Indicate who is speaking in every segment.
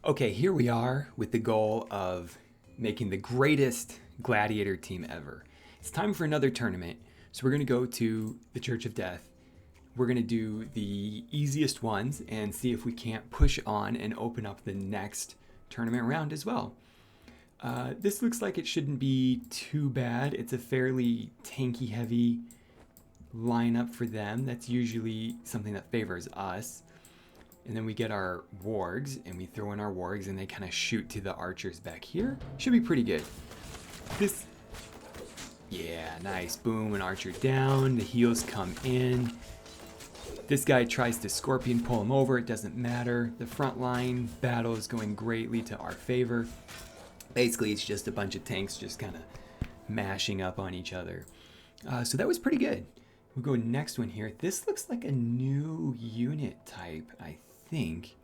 Speaker 1: Okay, here we are with the goal of making the greatest gladiator team ever. It's time for another tournament. So we're going to go to the Church of Death. We're going to do the easiest ones and see if we can't push on and open up the next tournament round as well. This looks like it shouldn't be too bad. It's a fairly tanky heavy lineup for them. That's usually something that favors us. And then we get our wargs, and we throw in our wargs, and they kind of shoot to the archers back here. Should be pretty good. Yeah, nice. Boom, an archer down. The heals come in. This guy tries to scorpion pull him over. It doesn't matter. The front line battle is going greatly to our favor. Basically, it's just a bunch of tanks just kind of mashing up on each other. So that was pretty good. We'll go next one here. This looks like a new unit type, I think.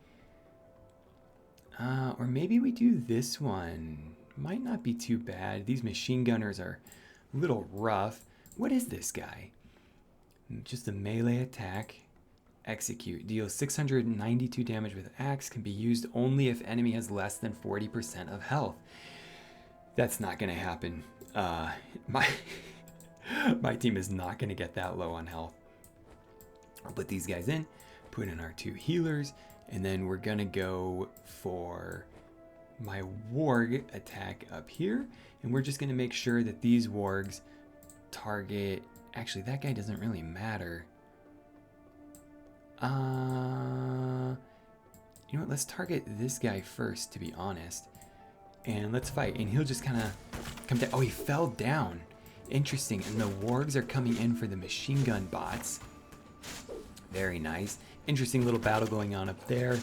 Speaker 1: Or maybe we do this one. Might not be too bad. These machine gunners are a little rough. What is this guy? Just a melee attack. Execute. Deals 692 damage with axe. Can be used only if enemy has less than 40% of health. That's not going to happen. My team is not going to get that low on health. I'll put these guys in, put in our two healers, and then we're going to go for my warg attack up here. And we're just going to make sure that these wargs target... Actually, that guy doesn't really matter. You know what? Let's target this guy first, to be honest. And let's fight. And he'll just kind of come down. Oh, he fell down. Interesting. And the wargs are coming in for the machine gun bots. Very nice. Interesting little battle going on up there.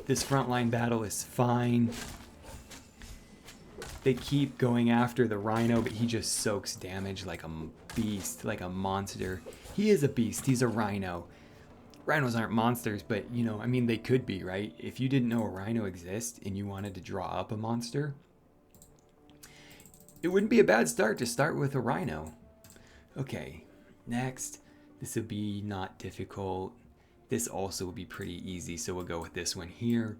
Speaker 1: This frontline battle is fine. They keep going after the rhino, but he just soaks damage like a beast, like a monster. He is a beast. He's a rhino. Rhinos aren't monsters, but, you know, I mean, they could be, right? If you didn't know a rhino exists and you wanted to draw up a monster, it wouldn't be a bad start to start with a rhino. Okay, next. This would be not difficult. This also will be pretty easy, so we'll go with this one here.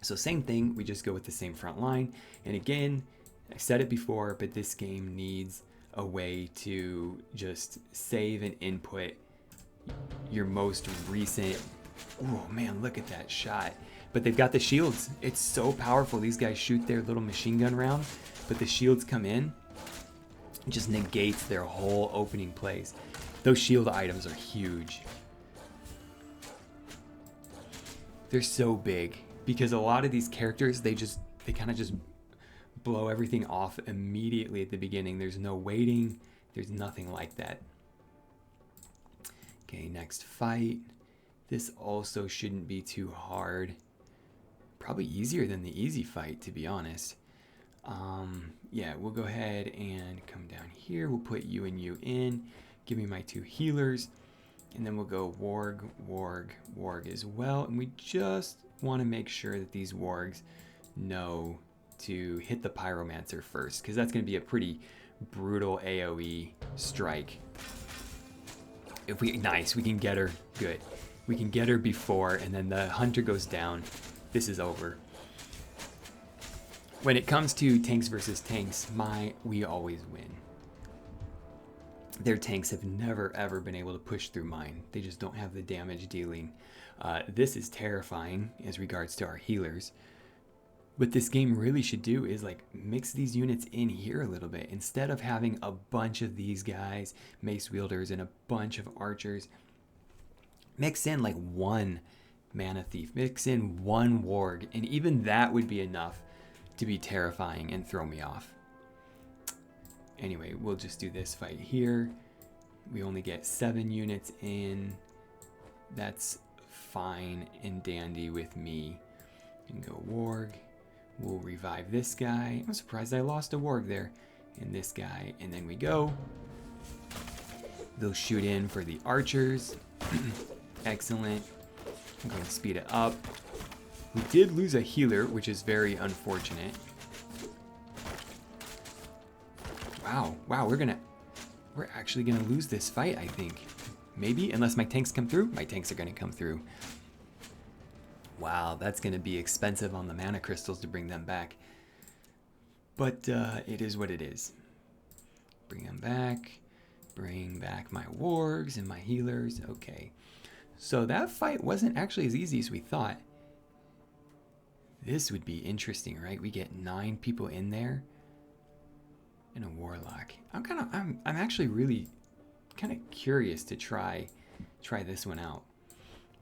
Speaker 1: So same thing, we just go with the same front line. And again, I said it before, but this game needs a way to just save and input your most recent... Oh man, look at that shot. But they've got the shields. It's so powerful. These guys shoot their little machine gun round, but the shields come in. It just negates their whole opening plays. Those shield items are huge. They're so big because a lot of these characters, they kind of just blow everything off immediately at the beginning. There's no waiting. There's nothing like that. Okay, next fight. This also shouldn't be too hard. Probably easier than the easy fight, to be honest. Yeah, we'll go ahead and come down here. We'll put you and you in. Give me my two healers. And then we'll go warg, warg, warg as well. And we just want to make sure that these wargs know to hit the pyromancer first, because that's going to be a pretty brutal AoE strike. If we... Nice, we can get her. Good. We can get her before, and then the hunter goes down. This is over. When it comes to tanks versus tanks, we always win. Their tanks have never ever been able to push through mine. They just don't have the damage dealing. This is terrifying as regards to our healers. What this game really should do is like mix these units in here a little bit. Instead of having a bunch of these guys, mace wielders, and a bunch of archers, mix in like one mana thief, mix in one warg, and even that would be enough to be terrifying and throw me off. Anyway, we'll just do this fight here. We only get 7 units in. That's fine and dandy with me. And go warg. We'll revive this guy. I'm surprised I lost a warg there. And this guy. And then we go. They'll shoot in for the archers. Excellent. I'm going to speed it up. We did lose a healer, which is very unfortunate. Wow, we're actually gonna lose this fight, I think. Maybe, unless my tanks come through. My tanks are gonna come through. Wow, that's going to be expensive on the mana crystals to bring them back. But it is what it is. Bring them back. Bring back my wargs and my healers. Okay. So that fight wasn't actually as easy as we thought. This would be interesting, right? We get 9 people in there and a warlock. I'm actually really kind of curious to try this one out.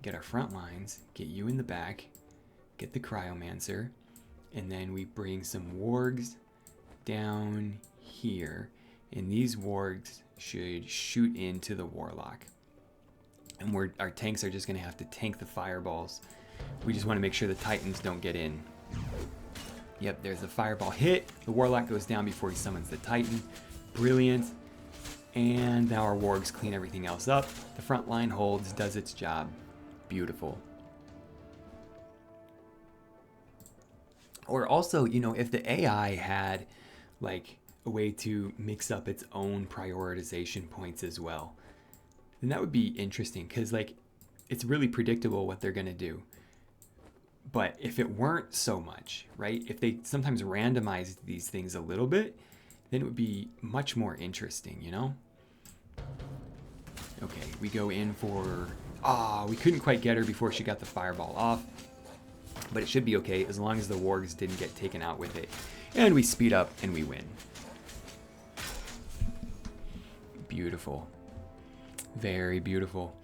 Speaker 1: Get our front lines, get you in the back, get the cryomancer, and then we bring some wargs down here, and these wargs should shoot into the warlock. And our tanks are just going to have to tank the fireballs. We just want to make sure the titans don't get in. Yep, there's the fireball hit. The warlock goes down before he summons the titan. Brilliant. And now our wargs clean everything else up. The front line holds, does its job. Beautiful. Or also, you know, if the AI had like a way to mix up its own prioritization points as well, then that would be interesting, because like it's really predictable what they're going to do. But if it weren't so much, right? If they sometimes randomized these things a little bit, then it would be much more interesting, you know? Okay, we go in for... we couldn't quite get her before she got the fireball off. But it should be okay as long as the wargs didn't get taken out with it. And we speed up and we win. Beautiful. Very beautiful.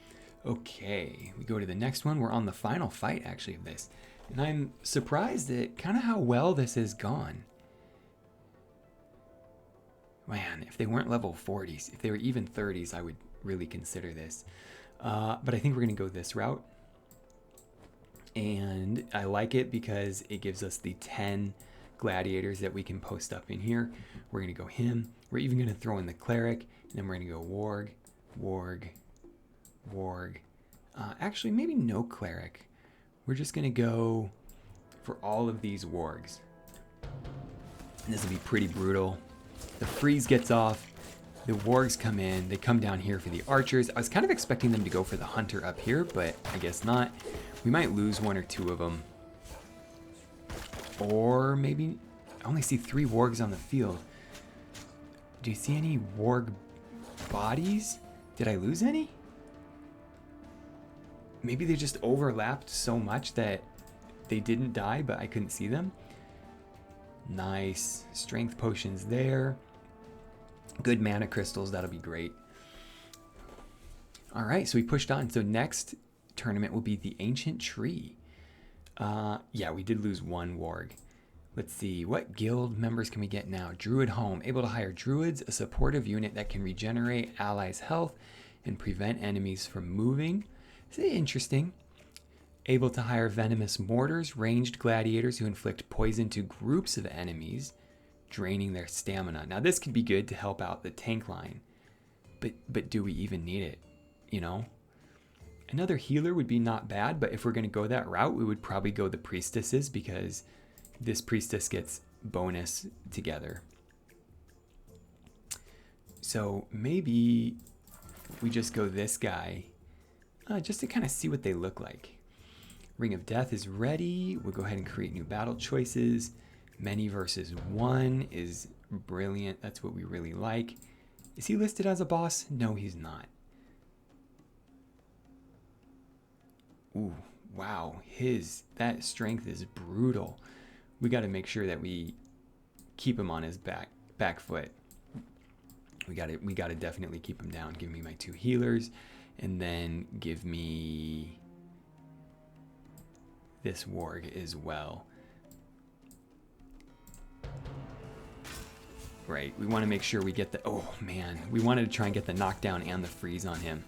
Speaker 1: Okay, we go to the next one. We're on the final fight, actually, of this. And I'm surprised at kind of how well this has gone. Man, if they weren't level 40s, if they were even 30s, I would really consider this. But I think we're going to go this route. And I like it because it gives us the 10 gladiators that we can post up in here. We're going to go him. We're even going to throw in the cleric. And then we're going to go warg, warg, warg. Actually, maybe no cleric. We're just going to go for all of these wargs. And this will be pretty brutal. The freeze gets off. The wargs come in. They come down here for the archers. I was kind of expecting them to go for the hunter up here, but I guess not. We might lose 1 or 2 of them. Or maybe... I only see 3 wargs on the field. Do you see any warg bodies? Did I lose any? Maybe they just overlapped so much that they didn't die, but I couldn't see them. Nice. Strength potions there. Good mana crystals. That'll be great. All right, so we pushed on. So next tournament will be the Ancient Tree. Yeah, we did lose 1 warg. Let's see, what guild members can we get now? Druid Home, able to hire druids, a supportive unit that can regenerate allies' health and prevent enemies from moving. Is it interesting? Able to hire venomous mortars, ranged gladiators who inflict poison to groups of enemies, draining their stamina. Now this could be good to help out the tank line, but do we even need it? You know? Another healer would be not bad, but if we're going to go that route, we would probably go the priestesses, because this priestess gets bonus together. So maybe we just go this guy, just to kind of see what they look like. Ring of Death is ready. We'll go ahead and create new battle choices. Many versus 1 is brilliant. That's what we really like. Is he listed as a boss? No, he's not. Ooh, wow. That strength is brutal. We got to make sure that we keep him on his back foot. We got to definitely keep him down. Give me my 2 healers, and then give me this warg as well. Right, we want to make sure we get the... Oh, man. We wanted to try and get the knockdown and the freeze on him.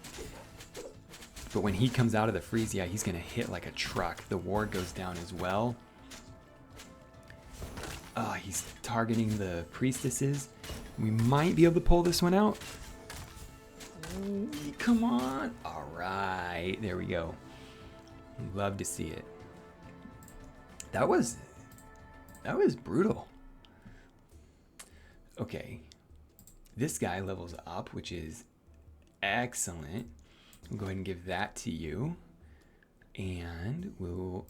Speaker 1: But when he comes out of the freeze, yeah, he's going to hit like a truck. The warg goes down as well. He's targeting the priestesses. We might be able to pull this one out. Come on. All right, there we go. Love to see it. That was brutal. Okay, this guy levels up, which is excellent. We'll go ahead and give that to you. And we'll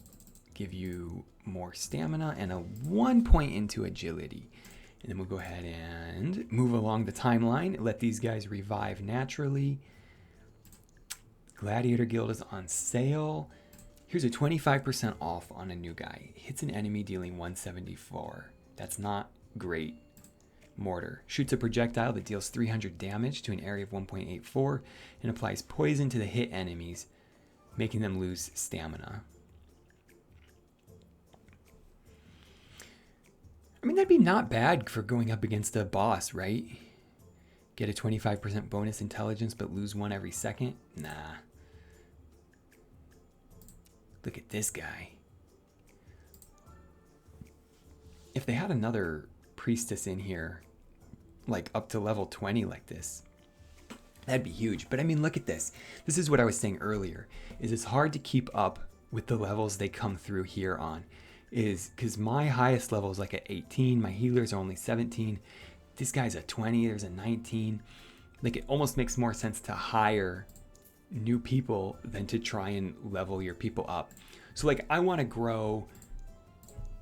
Speaker 1: give you more stamina and a 1 point into agility. And then we'll go ahead and move along the timeline. Let these guys revive naturally. Gladiator Guild is on sale. Here's a 25% off on a new guy. Hits an enemy dealing 174. That's not great. Mortar. Shoots a projectile that deals 300 damage to an area of 1.84 and applies poison to the hit enemies, making them lose stamina. I mean, that'd be not bad for going up against a boss, right? Get a 25% bonus intelligence, but lose 1 every second? Nah. Look at this guy. If they had another priestess in here, like up to level 20 like this, that'd be huge. But I mean, look at this. This is what I was saying earlier, is it's hard to keep up with the levels they come through here on. Is because my highest level is like at 18, my healers are only 17. This guy's a 20, there's a 19. Like, it almost makes more sense to hire new people than to try and level your people up. So like, I want to grow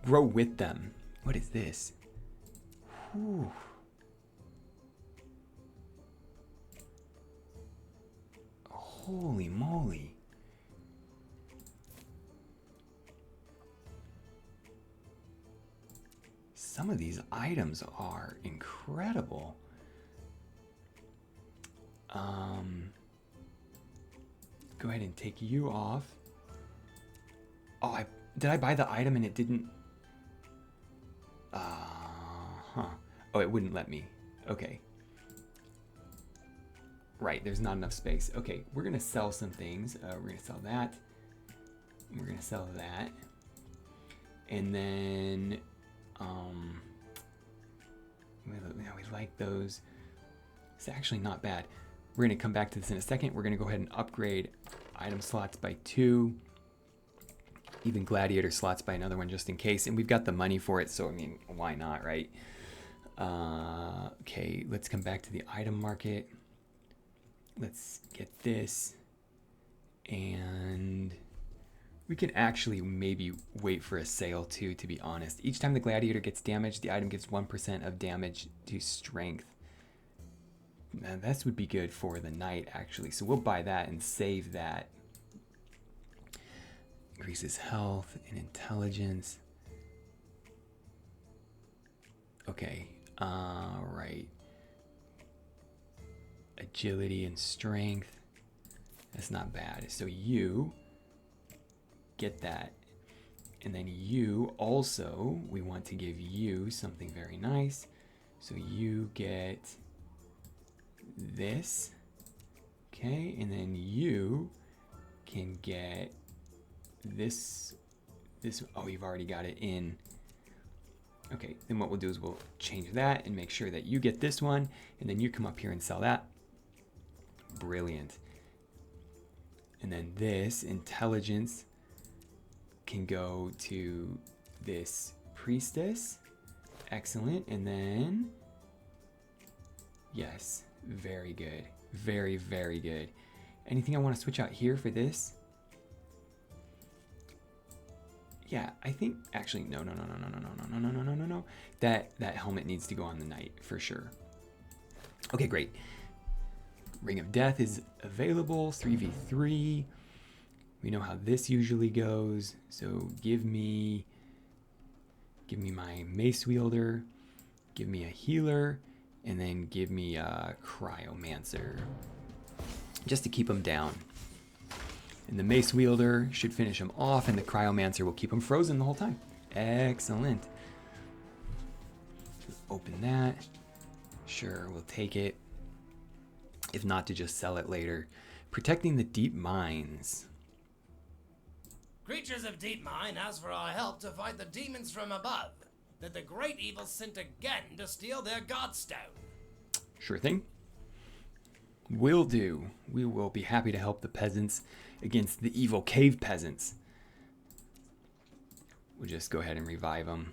Speaker 1: with them. What is this? Whew. Holy moly. Some of these items are incredible. Go ahead and take you off. Oh, did I buy the item and it didn't? Oh, it wouldn't let me. Okay. Right, there's not enough space. Okay, we're gonna sell some things. We're gonna sell that. We're gonna sell that. And then, we like those. It's actually not bad. We're gonna come back to this in a second. We're gonna go ahead and upgrade item slots by 2. Even gladiator slots by another one just in case. And we've got the money for it, so I mean, why not, right? Okay, let's come back to the item market. Let's get this. And we can actually maybe wait for a sale too, to be honest. Each time the gladiator gets damaged, the item gives 1% of damage to strength. Now, this would be good for the knight, actually. So we'll buy that and save that. Increases health and intelligence. Okay, right. Agility and strength. That's not bad. So you get that. And then you also, we want to give you something very nice. So you get this. Okay, and then you can get this. Oh, you've already got it in. Okay, then what we'll do is we'll change that and make sure that you get this one, and then you come up here and sell that. Brilliant. And then this intelligence can go to this priestess. Excellent. And then, yes, very good. Very, very good. Anything I want to switch out here for this? Yeah, I think actually no. That helmet needs to go on the knight for sure. Okay, great. Ring of Death is available, 3v3. We know how this usually goes. So give me my mace wielder, give me a healer, and then give me a cryomancer, just to keep them down. And the mace wielder should finish him off, and the cryomancer will keep him frozen the whole time. Excellent. Open that. Sure, we'll take it. If not, to just sell it later. Protecting the deep mines.
Speaker 2: Creatures of deep mine ask for our help to fight the demons from above, that the great evil sent again to steal their godstone.
Speaker 1: Sure thing. Will do. We will be happy to help the peasants against the evil cave peasants. We'll just go ahead and revive them.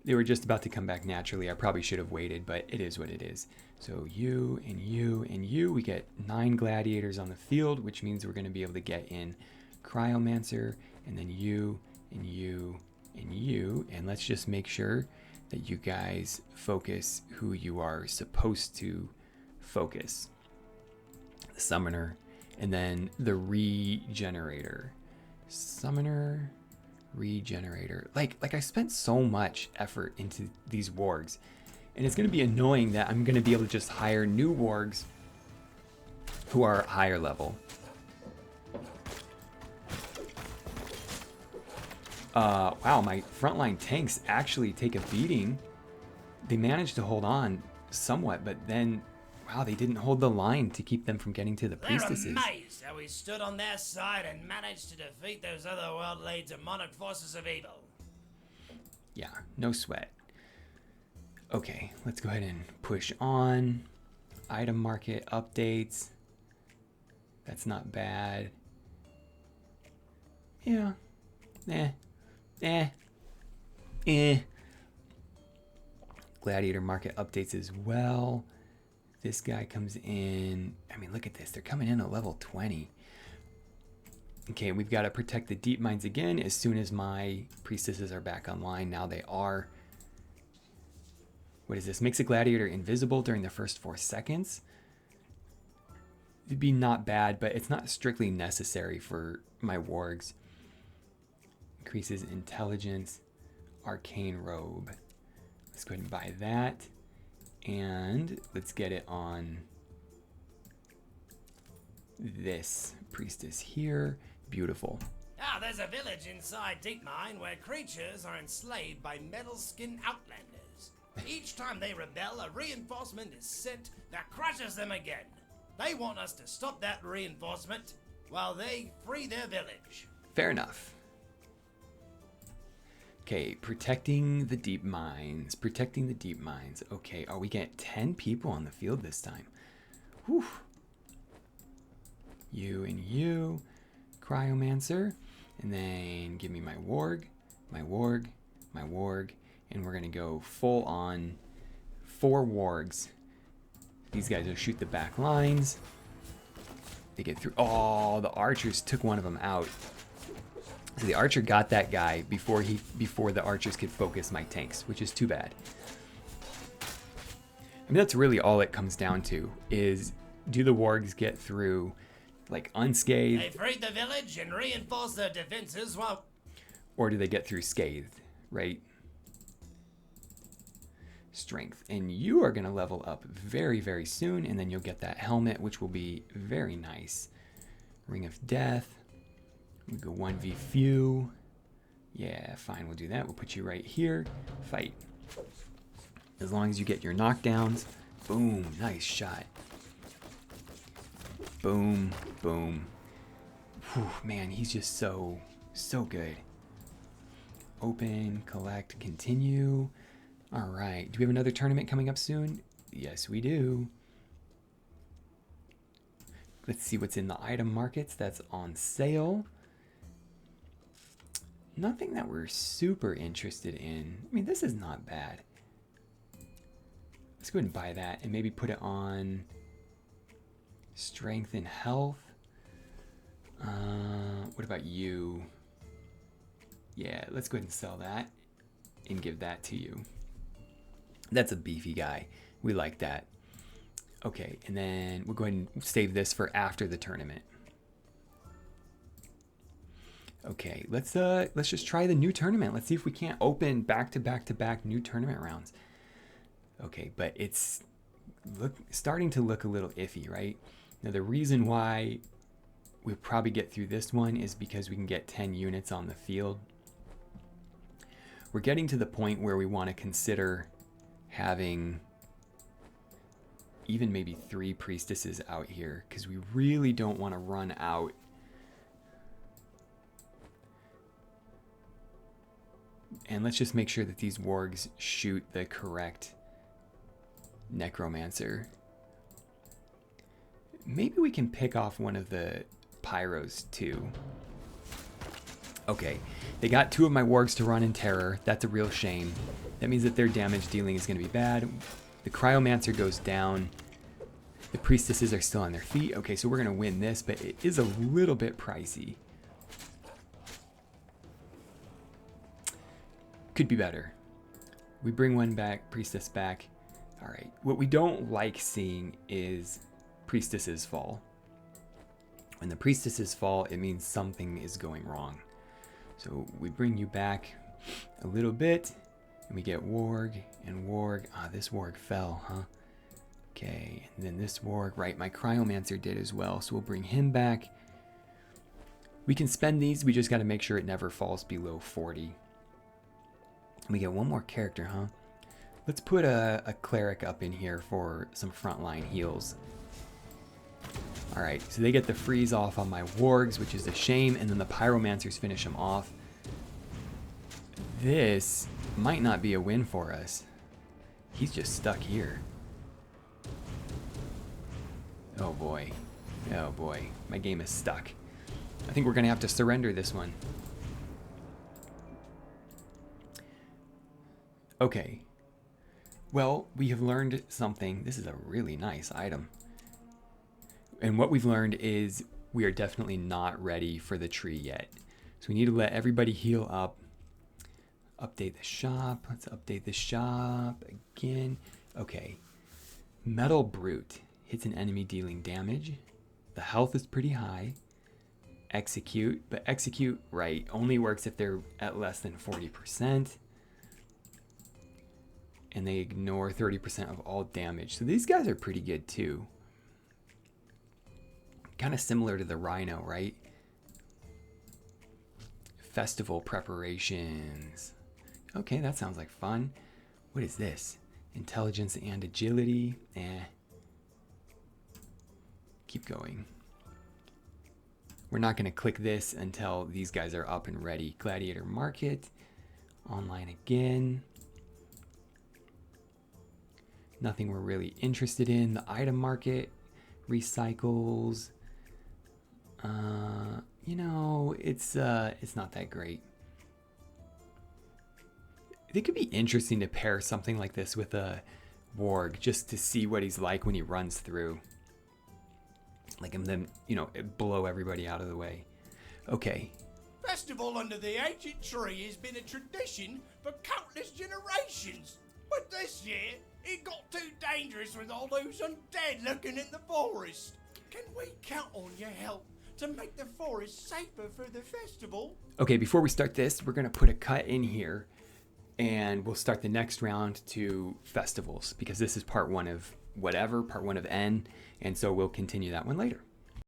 Speaker 1: They were just about to come back naturally. I probably should have waited, but it is what it is. So you and you and you, we get 9 gladiators on the field, which means we're going to be able to get in cryomancer, and then you and you, and you. And let's just make sure that you guys focus who you are supposed to focus. The summoner, and then the regenerator. Summoner, regenerator. Like I spent so much effort into these wargs, and it's going to be annoying that I'm going to be able to just hire new wargs who are higher level. Wow, my frontline tanks actually take a beating. They managed to hold on somewhat, but then, wow, they didn't hold the line to keep them from getting to the priestesses.
Speaker 2: They're amazed how we stood on their side and managed to defeat those otherworldly demonic forces of evil.
Speaker 1: Yeah, no sweat. Okay, let's go ahead and push on. Item market updates. That's not bad. Yeah. Gladiator market updates as well. This guy comes in. I mean, look at this. They're coming in at level 20. Okay, we've got to protect the deep mines again as soon as my priestesses are back online. Now they are. What is this? Makes a gladiator invisible during the first 4 seconds. It'd be not bad, but it's not strictly necessary for my wargs. Increases intelligence. Arcane robe. Let's go ahead and buy that. And let's get it on this priestess here. Beautiful.
Speaker 2: Ah, there's a village inside Deep Mine where creatures are enslaved by metal-skinned outlanders. Each time they rebel, a reinforcement is sent that crushes them again. They want us to stop that reinforcement while they free their village.
Speaker 1: Fair enough. Okay, protecting the deep mines. Protecting the deep mines. Okay, we get 10 people on the field this time. Whew. You and you. Cryomancer. And then give me my warg, my warg, my warg. And we're going to go full on 4 wargs. These guys will shoot the back lines. They get through. Oh, the archers took one of them out. So the archer got that guy before the archers could focus my tanks, which is too bad. I mean, that's really all it comes down to is, do the wargs get through like unscathed?
Speaker 2: They freed the village and reinforced their defenses while...
Speaker 1: Or do they get through scathed, right? Strength. And you are going to level up very, very soon, and then you'll get that helmet, which will be very nice. Ring of Death. We go 1v few. Yeah, fine, we'll do that. We'll put you right here. Fight. As long as you get your knockdowns. Boom, nice shot. Boom, boom. Whew, man, he's just so good. Open, collect, continue. All right, do we have another tournament coming up soon? Yes, we do. Let's see what's in the item markets that's on sale. Nothing that we're super interested in. I mean, this is not bad. Let's go ahead and buy that and maybe put it on strength and health. What about you? Yeah, let's go ahead and sell that and give that to you. That's a beefy guy. We like that. Okay, and then we'll go ahead and save this for after the tournament. Okay, let's just try the new tournament. Let's see if we can't open back-to-back-to-back new tournament rounds. Okay, but it's starting to look a little iffy, right? Now, the reason why we'll probably get through this one is because we can get 10 units on the field. We're getting to the point where we want to consider having even maybe 3 priestesses out here, because we really don't want to run out. And let's just make sure that these wargs shoot the correct necromancer. Maybe we can pick off one of the pyros too. Okay, they got 2 of my wargs to run in terror. That's a real shame. That means that their damage dealing is going to be bad. The cryomancer goes down. The priestesses are still on their feet. Okay, so we're going to win this, but it is a little bit pricey. could be better. We bring one back, priestess back. All right. What we don't like seeing is priestesses fall. When the priestesses fall, it means something is going wrong. So we bring you back a little bit, and we get warg and warg. Ah, this warg fell, huh? Okay, and then this warg, right, my cryomancer did as well, so we'll bring him back. We can spend these, we just got to make sure it never falls below 40. And we get one more character, huh? Let's put a cleric up in here for some frontline heals. Alright, so they get the freeze off on my wargs, which is a shame, and then the pyromancers finish them off. This might not be a win for us. He's just stuck here. Oh boy. Oh boy. My game is stuck. I think we're going to have to surrender this one. Okay. Well, we have learned something. This is a really nice item. And what we've learned is we are definitely not ready for the tree yet. So we need to let everybody heal up. Update the shop. Let's update the shop again. Okay. Metal Brute hits an enemy dealing damage. The health is pretty high. Execute, but execute, right, only works if they're at less than 40%. And they ignore 30% of all damage. So these guys are pretty good too. Kind of similar to the Rhino, right? Festival preparations. Okay, that sounds like fun. What is this? Intelligence and agility. Keep going. We're not going to click this until these guys are up and ready. Gladiator market. Online again. Nothing we're really interested in. The item market. Recycles. You know, it's not that great. It could be interesting to pair something like this with a warg just to see what he's like when he runs through. Like, and then, you know, blow everybody out of the way. Okay.
Speaker 2: Festival under the ancient tree has been a tradition for countless generations. But this year, it got too dangerous with all those undead lurking in the forest. Can we count on your help to make the forest safer for the festival?
Speaker 1: Okay, before we start this, we're going to put a cut in here. And we'll start the next round to festivals. Because this is part 1 of whatever, part 1 of N. And so we'll continue that one later.